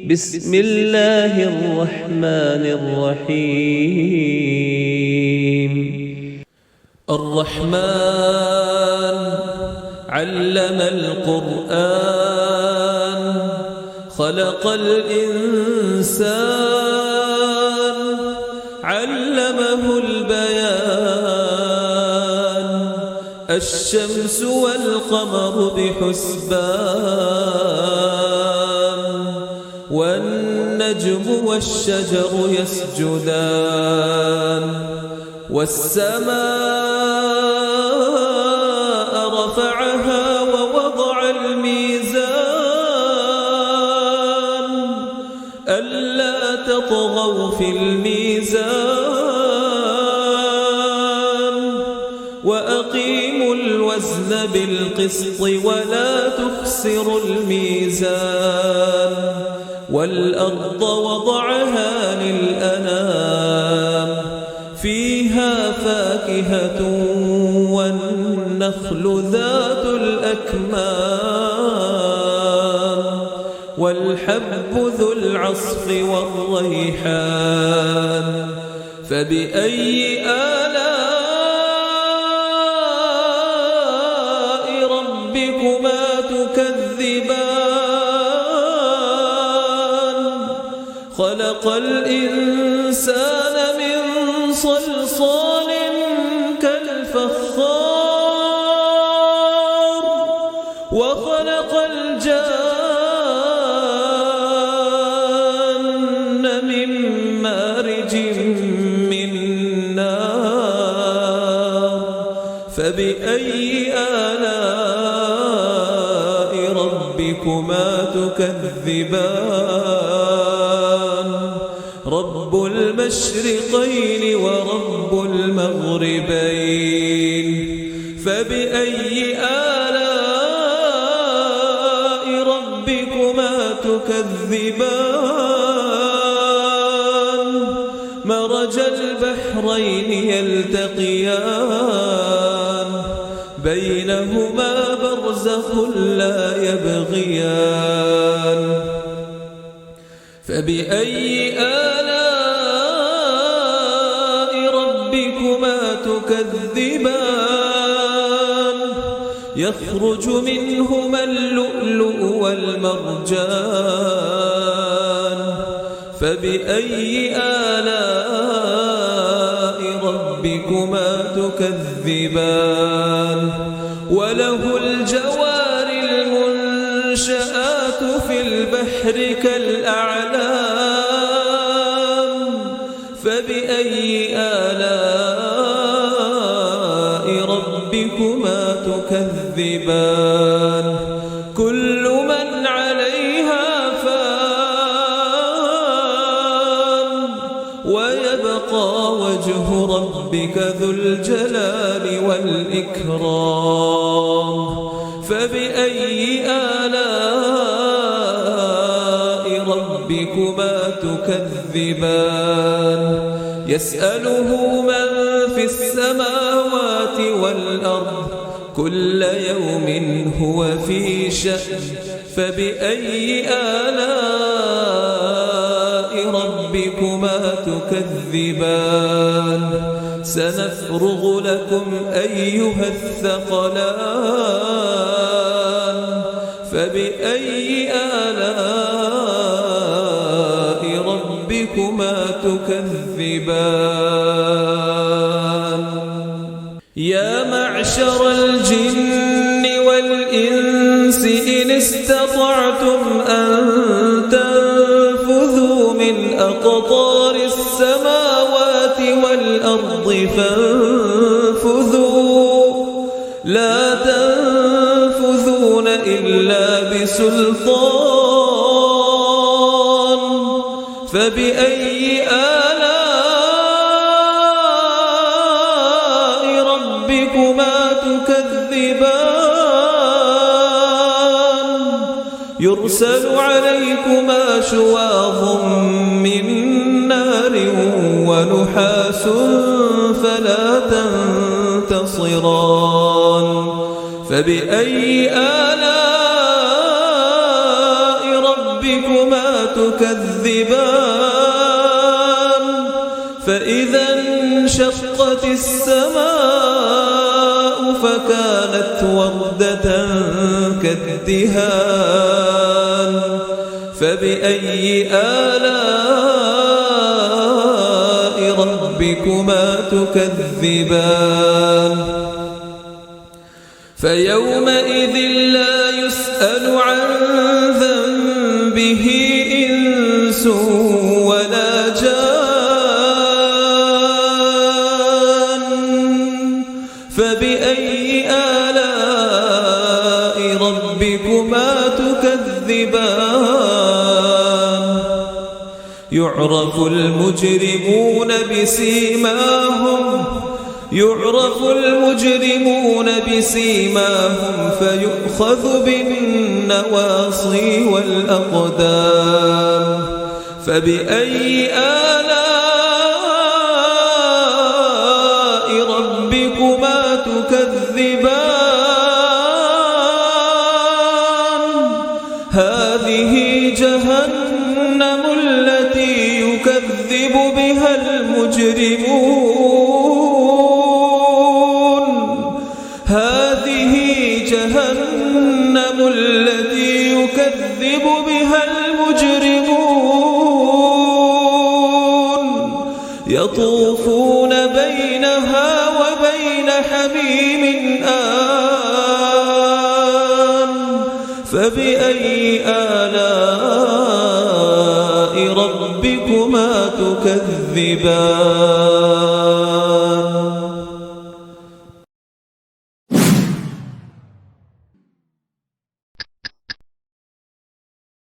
بسم الله الرحمن الرحيم. الرحمن علم القرآن خلق الإنسان علمه البيان الشمس والقمر بحسبان والنجم والشجر يسجدان والسماء رفعها ووضع الميزان ألا تطغوا في الميزان وأقيموا الوزن بالقسط ولا تخسروا الميزان والأرض وضعها للأنام فيها فاكهة والنخل ذات الأكمام والحب ذو العصف والريحان فبأي آلاء ربكما تكذبان خلق الإنسان من صلصال كالفخار وخلق الجان من مارج من نار فبأي آلاء ربكما تكذبان رب المشرقين ورب المغربين فبأي آلاء ربكما تكذبان مرج البحرين يلتقيان بينهما برزخ لا يبغيان فبأي آلاء ربكما تكذبان يخرج منهما اللؤلؤ والمرجان فبأي آلاء ربكما تكذبان وله الجوار المنشآت في البحر كالأعلام فبأي آلاء ربكما تكذبان كل من عليها فان ويبقى وجه ربك ذو الجلال والإكرام فبأي آلاء ربكما تكذبان يسأله من في السماوات والأرض كل يوم هو في شأن فبأي آلاء ربكما تكذبان سنفرغ لكم أيها الثقلان فبأي آلاء ربكما تكذبان يا معشر الجن والإنس إن استطعتم أن تنفذوا من أقطار السماوات والأرض فانفذوا لا تنفذون إلا بسلطان فبأي آلاء ربكما تكذبان يرسل عليكما شواظ من نار ونحاس فلا تنتصران فبأي آلاء ربكما تكذبان تكذبان فإذا انشقت السماء فكانت وردة كالدهان فبأي آلاء ربكما تكذبان فيومئذ لا يسأل عن ذنبه إنس ولا جان فبأي آلاء ربكما تكذبان يعرف المجرمون بسيماهم فيؤخذ بالنواصي والأقدام فبأي آلاء ربكما تكذبان هذه جهنم التي يكذب بها المجرمون هذه جهنم التي يكذب بها المجرمون يطوفون بينها وبين حميم آن فبأي آلاء ربكما تكذبان